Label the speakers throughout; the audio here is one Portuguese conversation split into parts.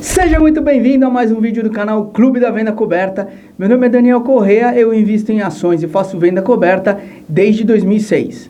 Speaker 1: Seja muito bem-vindo a mais um vídeo do canal Clube da Venda Coberta. Meu nome é Daniel Correa, eu invisto em ações e faço venda coberta desde 2006.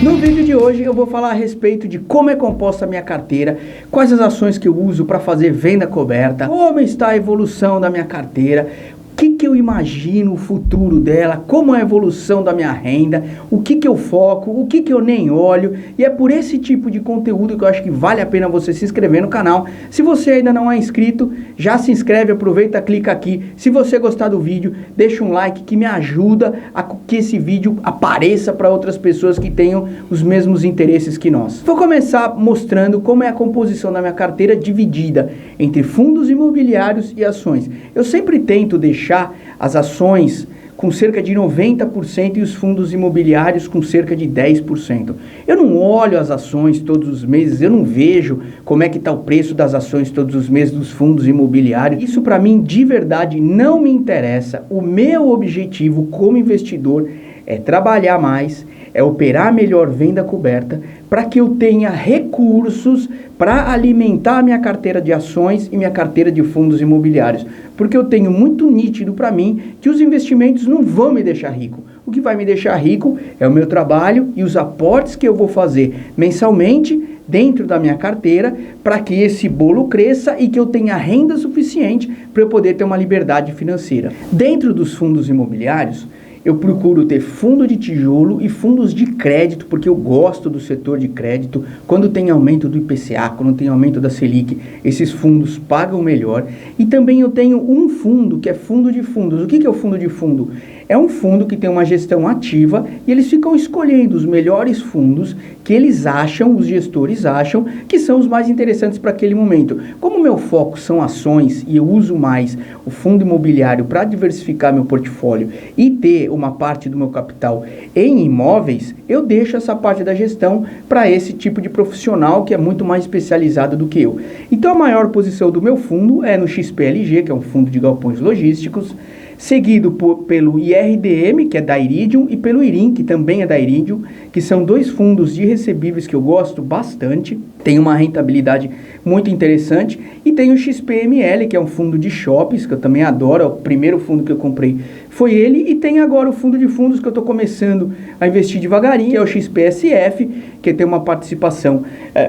Speaker 1: No vídeo de hoje eu vou falar a respeito de como é composta a minha carteira, quais as ações que eu uso para fazer venda coberta, como está a evolução da minha carteira, o que eu imagino o futuro dela, como é a evolução da minha renda, o que eu foco, o que eu nem olho. E é por esse tipo de conteúdo que eu acho que vale a pena você se inscrever no canal. Se você ainda não é inscrito, já se inscreve, aproveita, clica aqui. Se você gostar do vídeo, deixa um like que me ajuda a que esse vídeo apareça para outras pessoas que tenham os mesmos interesses que nós. Vou começar mostrando como é a composição da minha carteira dividida entre fundos imobiliários e ações. Eu sempre tento deixar as ações com cerca de 90% e os fundos imobiliários com cerca de 10%. Eu não olho as ações todos os meses, eu não vejo como é que está o preço das ações todos os meses dos fundos imobiliários. Isso para mim de verdade não me interessa. O meu objetivo como investidor é trabalhar mais, é operar melhor venda coberta, para que eu tenha recursos para alimentar a minha carteira de ações e minha carteira de fundos imobiliários. Porque eu tenho muito nítido para mim que os investimentos não vão me deixar rico. O que vai me deixar rico é o meu trabalho e os aportes que eu vou fazer mensalmente dentro da minha carteira para que esse bolo cresça e que eu tenha renda suficiente para eu poder ter uma liberdade financeira. Dentro dos fundos imobiliários, eu procuro ter fundo de tijolo e fundos de crédito, porque eu gosto do setor de crédito. Quando tem aumento do IPCA, quando tem aumento da Selic, esses fundos pagam melhor. E também eu tenho um fundo que é fundo de fundos. O que é o fundo de fundo? É um fundo que tem uma gestão ativa e eles ficam escolhendo os melhores fundos que eles acham, os gestores acham, que são os mais interessantes para aquele momento. Como o meu foco são ações e eu uso mais o fundo imobiliário para diversificar meu portfólio e ter uma parte do meu capital em imóveis, eu deixo essa parte da gestão para esse tipo de profissional que é muito mais especializado do que eu. Então a maior posição do meu fundo é no XPLG, que é um fundo de galpões logísticos, seguido pelo IRDM, que é da Iridium, e pelo IRIM, que também é da Iridium, que são dois fundos de recebíveis que eu gosto bastante, tem uma rentabilidade muito interessante, e tem o XPML, que é um fundo de shoppings, que eu também adoro, é o primeiro fundo que eu comprei foi ele, e tem agora o fundo de fundos que eu estou começando a investir devagarinho, que é o XPSF, que tem uma participação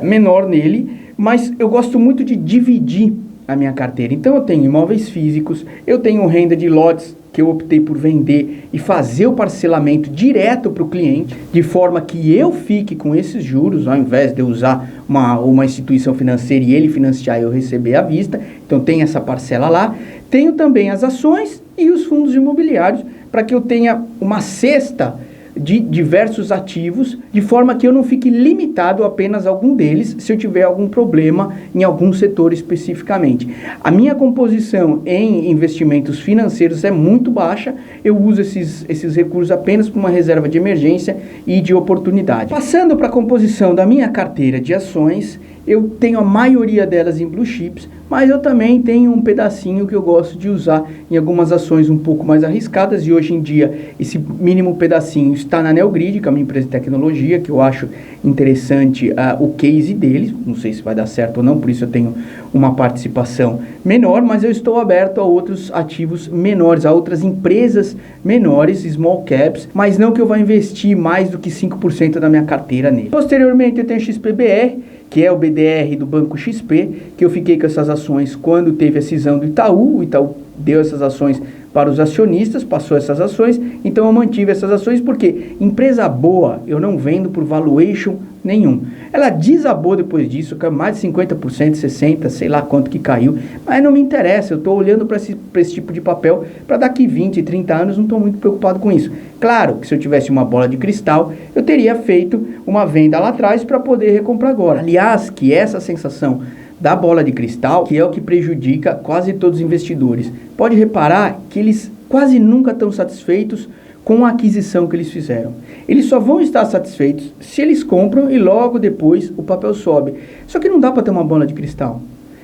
Speaker 1: menor nele, mas eu gosto muito de dividir a minha carteira. Então eu tenho imóveis físicos, eu tenho renda de lotes que eu optei por vender e fazer o parcelamento direto para o cliente, de forma que eu fique com esses juros, ao invés de eu usar uma instituição financeira e ele financiar e eu receber à vista. Então tem essa parcela lá. Tenho também as ações e os fundos imobiliários para que eu tenha uma cesta de diversos ativos, de forma que eu não fique limitado a apenas algum deles, se eu tiver algum problema em algum setor especificamente. A minha composição em investimentos financeiros é muito baixa, eu uso esses recursos apenas para uma reserva de emergência e de oportunidade. Passando para a composição da minha carteira de ações, eu tenho a maioria delas em blue chips, mas eu também tenho um pedacinho que eu gosto de usar em algumas ações um pouco mais arriscadas, e hoje em dia esse mínimo pedacinho está na Neogrid, que é uma empresa de tecnologia, que eu acho interessante o case deles. Não sei se vai dar certo ou não, por isso eu tenho uma participação menor, mas eu estou aberto a outros ativos menores, a outras empresas menores, small caps, mas não que eu vá investir mais do que 5% da minha carteira nele. Posteriormente eu tenho XPBR, que é o BDR do Banco XP, que eu fiquei com essas ações quando teve a cisão do Itaú. O Itaú deu essas ações para os acionistas, passou essas ações, então eu mantive essas ações, porque empresa boa eu não vendo por valuation nenhum. Ela desabou depois disso, caiu mais de 50%, 60%, sei lá quanto que caiu, mas não me interessa, eu estou olhando para esse tipo de papel para daqui 20, 30 anos, não estou muito preocupado com isso. Claro que se eu tivesse uma bola de cristal, eu teria feito uma venda lá atrás para poder recomprar agora. Aliás, que essa sensação da bola de cristal, que é o que prejudica quase todos os investidores. Pode reparar que eles quase nunca estão satisfeitos com a aquisição que eles fizeram. Eles só vão estar satisfeitos se eles compram e logo depois o papel sobe. Só que não dá para ter uma bola de cristal.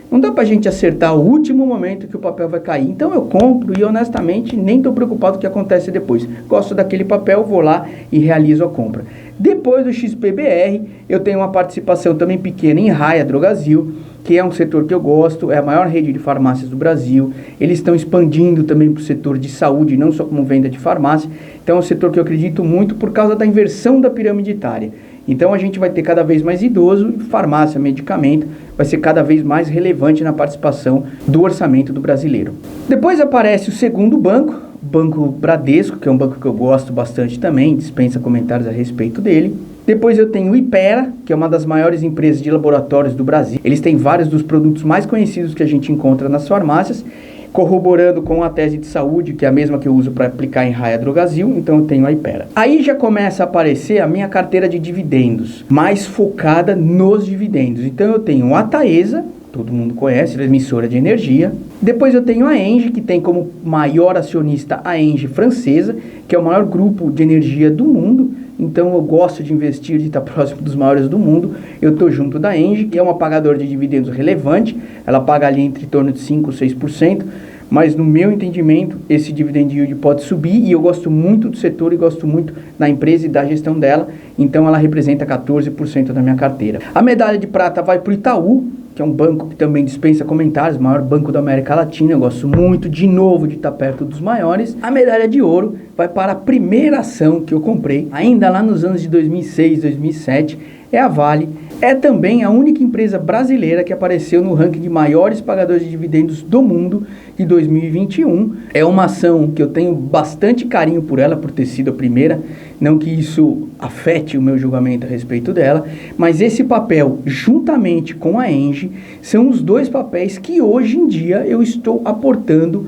Speaker 1: Não dá para a gente acertar o último momento que o papel vai cair. Então eu compro e honestamente nem estou preocupado com o que acontece depois. Gosto daquele papel, vou lá e realizo a compra. Depois do XPBR, eu tenho uma participação também pequena em Raia Drogasil, que é um setor que eu gosto, é a maior rede de farmácias do Brasil. Eles estão expandindo também para o setor de saúde, não só como venda de farmácia. Então é um setor que eu acredito muito por causa da inversão da pirâmide etária. Então a gente vai ter cada vez mais idoso e farmácia, medicamento, vai ser cada vez mais relevante na participação do orçamento do brasileiro. Depois aparece o segundo banco, o Banco Bradesco, que é um banco que eu gosto bastante também, dispensa comentários a respeito dele. Depois eu tenho o Hypera, que é uma das maiores empresas de laboratórios do Brasil. Eles têm vários dos produtos mais conhecidos que a gente encontra nas farmácias, corroborando com a tese de saúde, que é a mesma que eu uso para aplicar em Raia Drogasil, então eu tenho a Hypera. Aí já começa a aparecer a minha carteira de dividendos, mais focada nos dividendos. Então eu tenho a Taesa, todo mundo conhece, emissora de energia. Depois eu tenho a Engie, que tem como maior acionista a Engie francesa, que é o maior grupo de energia do mundo. Então eu gosto de investir, de estar próximo dos maiores do mundo. Eu estou junto da Engie, que é uma pagadora de dividendos relevante. Ela paga ali entre torno de 5% ou 6%. Mas no meu entendimento, esse dividend yield pode subir. E eu gosto muito do setor e gosto muito da empresa e da gestão dela. Então ela representa 14% da minha carteira. A medalha de prata vai para o Itaú, que é um banco que também dispensa comentários, o maior banco da América Latina. Eu gosto muito, de novo, de estar perto dos maiores. A medalha de ouro vai para a primeira ação que eu comprei, ainda lá nos anos de 2006, 2007, é a Vale. É também a única empresa brasileira que apareceu no ranking de maiores pagadores de dividendos do mundo de 2021. É uma ação que eu tenho bastante carinho por ela, por ter sido a primeira. Não que isso afete o meu julgamento a respeito dela, mas esse papel, juntamente com a Engie, são os dois papéis que hoje em dia eu estou aportando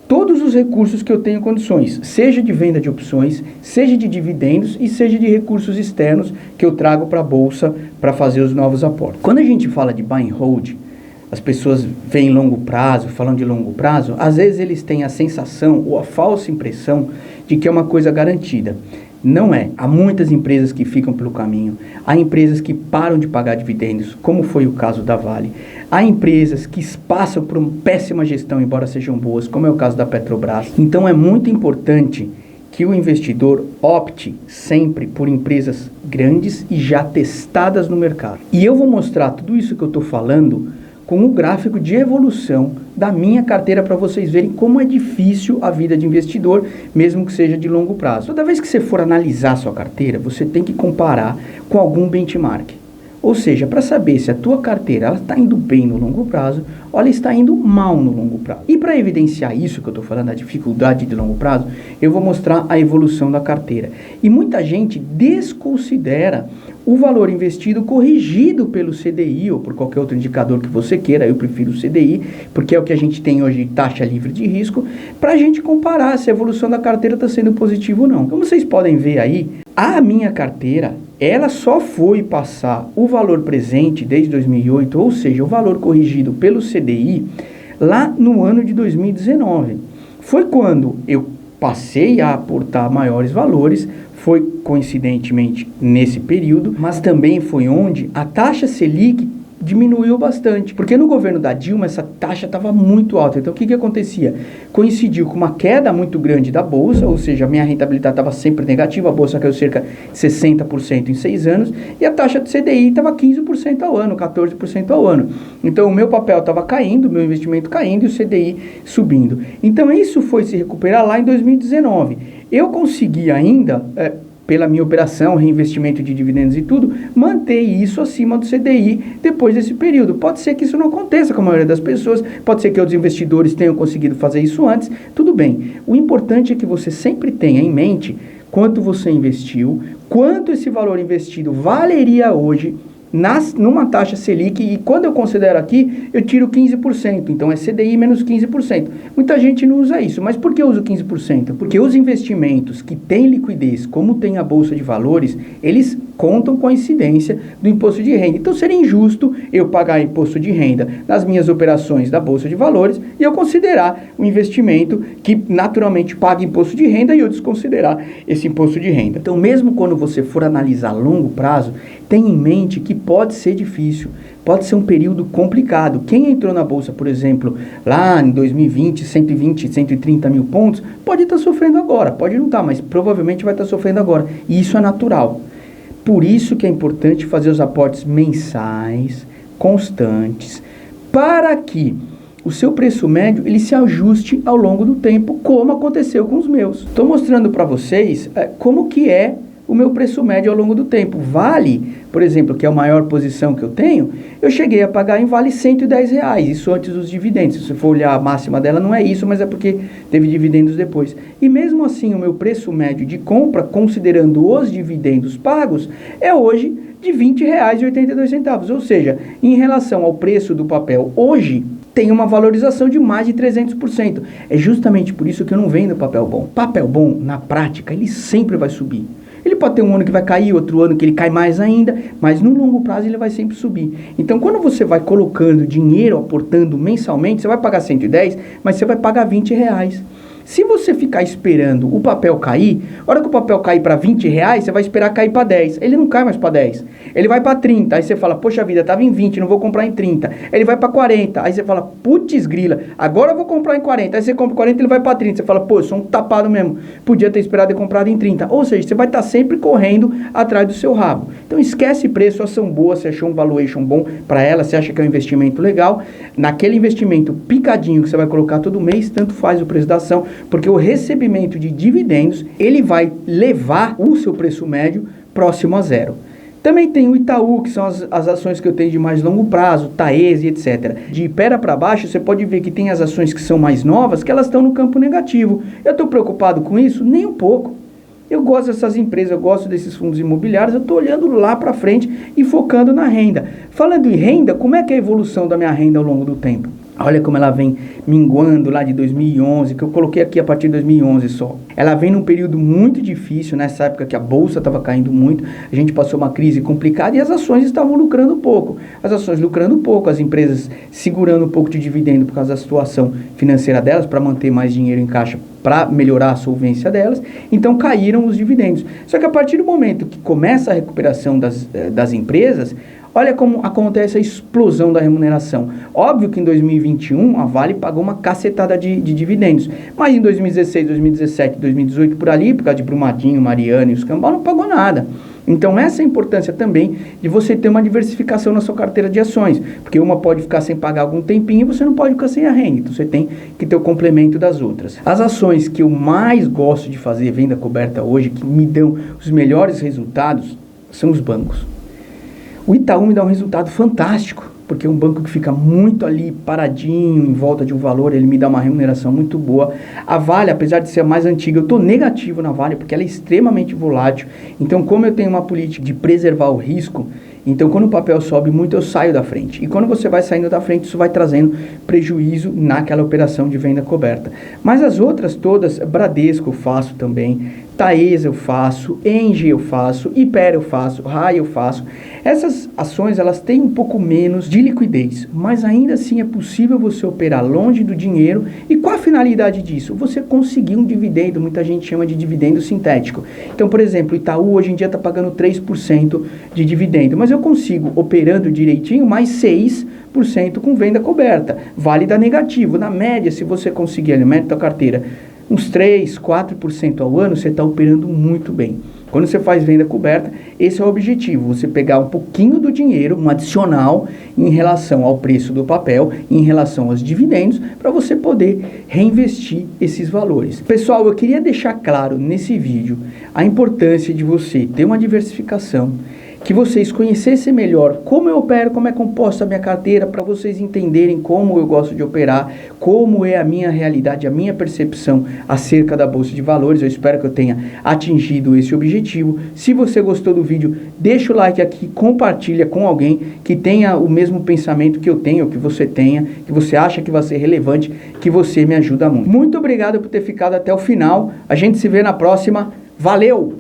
Speaker 1: todos os recursos que eu tenho condições, seja de venda de opções, seja de dividendos e seja de recursos externos que eu trago para a bolsa para fazer os novos aportes. Quando a gente fala de buy and hold, as pessoas veem longo prazo, falam de longo prazo, às vezes eles têm a sensação ou a falsa impressão de que é uma coisa garantida. Não é. Há muitas empresas que ficam pelo caminho. Há empresas que param de pagar dividendos, como foi o caso da Vale. Há empresas que passam por uma péssima gestão, embora sejam boas, como é o caso da Petrobras. Então é muito importante que o investidor opte sempre por empresas grandes e já testadas no mercado. E eu vou mostrar tudo isso que eu estou falando com um gráfico de evolução da minha carteira para vocês verem como é difícil a vida de investidor, mesmo que seja de longo prazo. Toda vez que você for analisar a sua carteira, você tem que comparar com algum benchmark. Ou seja, para saber se a tua carteira está indo bem no longo prazo ou ela está indo mal no longo prazo. E para evidenciar isso que eu estou falando, a dificuldade de longo prazo, eu vou mostrar a evolução da carteira. E muita gente desconsidera o valor investido corrigido pelo CDI ou por qualquer outro indicador que você queira. Eu prefiro o CDI, porque é o que a gente tem hoje de taxa livre de risco, para a gente comparar se a evolução da carteira está sendo positiva ou não. Como vocês podem ver aí, a minha carteira, ela só foi passar o valor presente desde 2008, ou seja, o valor corrigido pelo CDI, lá no ano de 2019. Foi quando eu passei a aportar maiores valores, foi coincidentemente nesse período, mas também foi onde a taxa Selic diminuiu bastante, porque no governo da Dilma essa taxa estava muito alta. Então o que acontecia? Coincidiu com uma queda muito grande da bolsa, ou seja, a minha rentabilidade estava sempre negativa, a bolsa caiu cerca de 60% em 6 anos, e a taxa do CDI estava 15% ao ano, 14% ao ano. Então o meu papel estava caindo, o meu investimento caindo e o CDI subindo. Então isso foi se recuperar lá em 2019. Eu consegui ainda, pela minha operação, reinvestimento de dividendos e tudo, manter isso acima do CDI depois desse período. Pode ser que isso não aconteça com a maioria das pessoas, pode ser que outros investidores tenham conseguido fazer isso antes, tudo bem. O importante é que você sempre tenha em mente quanto você investiu, quanto esse valor investido valeria hoje numa taxa Selic, e quando eu considero aqui, eu tiro 15%, então é CDI menos 15%. Muita gente não usa isso, mas por que eu uso 15%? Porque os investimentos que têm liquidez, como tem a Bolsa de Valores, eles contam com a incidência do imposto de renda. Então seria injusto eu pagar imposto de renda nas minhas operações da Bolsa de Valores e eu considerar um investimento que naturalmente paga imposto de renda e eu desconsiderar esse imposto de renda. Então mesmo quando você for analisar a longo prazo, tenha em mente que pode ser difícil, pode ser um período complicado. Quem entrou na Bolsa, por exemplo, lá em 2020, 120, 130 mil pontos, pode estar sofrendo agora, pode não estar, mas provavelmente vai estar sofrendo agora. E isso é natural. Por isso que é importante fazer os aportes mensais, constantes, para que o seu preço médio ele se ajuste ao longo do tempo, como aconteceu com os meus. Estou mostrando para vocês como que é o meu preço médio ao longo do tempo. Vale, por exemplo, que é a maior posição que eu tenho, eu cheguei a pagar em Vale R$110, isso antes dos dividendos. Se você for olhar a máxima dela, não é isso, mas é porque teve dividendos depois. E mesmo assim, o meu preço médio de compra, considerando os dividendos pagos, é hoje de R$20,82. Ou seja, em relação ao preço do papel hoje, tem uma valorização de mais de 300%. É justamente por isso que eu não vendo papel bom. Papel bom, na prática, ele sempre vai subir. Ele pode ter um ano que vai cair, outro ano que ele cai mais ainda, mas no longo prazo ele vai sempre subir. Então, quando você vai colocando dinheiro, aportando mensalmente, você vai pagar 110, mas você vai pagar R$20. Se você ficar esperando o papel cair, a hora que o papel cair para R$20, você vai esperar cair para 10. Ele não cai mais para 10. Ele vai para 30. Aí você fala, poxa vida, estava em 20, não vou comprar em 30. Ele vai para 40. Aí você fala, putz grila, agora eu vou comprar em 40. Aí você compra 40, ele vai para 30. Você fala, pô, eu sou um tapado mesmo. Podia ter esperado e comprado em 30. Ou seja, você vai estar sempre correndo atrás do seu rabo. Então esquece preço, ação boa, você achou um valuation bom para ela, você acha que é um investimento legal. Naquele investimento picadinho que você vai colocar todo mês, tanto faz o preço da ação, porque o recebimento de dividendos, ele vai levar o seu preço médio próximo a zero. Também tem o Itaú, que são as ações que eu tenho de mais longo prazo, Taese, etc. De pera para baixo, você pode ver que tem as ações que são mais novas, que elas estão no campo negativo. Eu estou preocupado com isso? Nem um pouco. Eu gosto dessas empresas, eu gosto desses fundos imobiliários, eu estou olhando lá para frente e focando na renda. Falando em renda, como é que é a evolução da minha renda ao longo do tempo? Olha como ela vem minguando lá de 2011, que eu coloquei aqui a partir de 2011 só. Ela vem num período muito difícil, nessa época que a bolsa estava caindo muito, a gente passou uma crise complicada e as ações estavam lucrando pouco. As ações lucrando pouco, as empresas segurando um pouco de dividendo por causa da situação financeira delas, para manter mais dinheiro em caixa, para melhorar a solvência delas, então caíram os dividendos. Só que a partir do momento que começa a recuperação das empresas, olha como acontece a explosão da remuneração. Óbvio que em 2021 a Vale pagou uma cacetada de dividendos, mas em 2016, 2017, 2018 por ali, por causa de Brumadinho, Mariana e os Cambal, não pagou nada. Então essa é a importância também de você ter uma diversificação na sua carteira de ações, porque uma pode ficar sem pagar algum tempinho e você não pode ficar sem a renda, então você tem que ter o complemento das outras. As ações que eu mais gosto de fazer venda coberta hoje, que me dão os melhores resultados, são os bancos. O Itaú me dá um resultado fantástico, porque é um banco que fica muito ali paradinho, em volta de um valor, ele me dá uma remuneração muito boa. A Vale, apesar de ser a mais antiga, eu estou negativo na Vale, porque ela é extremamente volátil. Então, como eu tenho uma política de preservar o risco, então quando o papel sobe muito, eu saio da frente. E quando você vai saindo da frente, isso vai trazendo prejuízo naquela operação de venda coberta. Mas as outras todas, Bradesco eu faço também, Taesa eu faço, Engie eu faço, Ipera eu faço, Raia eu faço. Essas ações, elas têm um pouco menos de liquidez, mas ainda assim é possível você operar longe do dinheiro. E qual a finalidade disso? Você conseguir um dividendo, muita gente chama de dividendo sintético. Então, por exemplo, o Itaú hoje em dia está pagando 3% de dividendo, mas eu consigo, operando direitinho, mais 6% com venda coberta. Vale dar negativo. Na média, se você conseguir alimentar a tua carteira uns 3, 4% ao ano, você está operando muito bem. Quando você faz venda coberta, esse é o objetivo, você pegar um pouquinho do dinheiro, um adicional em relação ao preço do papel, em relação aos dividendos, para você poder reinvestir esses valores. Pessoal, eu queria deixar claro nesse vídeo a importância de você ter uma diversificação, que vocês conhecessem melhor como eu opero, como é composta a minha carteira, para vocês entenderem como eu gosto de operar, como é a minha realidade, a minha percepção acerca da Bolsa de Valores. Eu espero que eu tenha atingido esse objetivo. Se você gostou do vídeo, deixa o like aqui, compartilha com alguém que tenha o mesmo pensamento que eu tenho, que você tenha, que você acha que vai ser relevante, que você me ajuda muito. Muito obrigado por ter ficado até o final. A gente se vê na próxima. Valeu!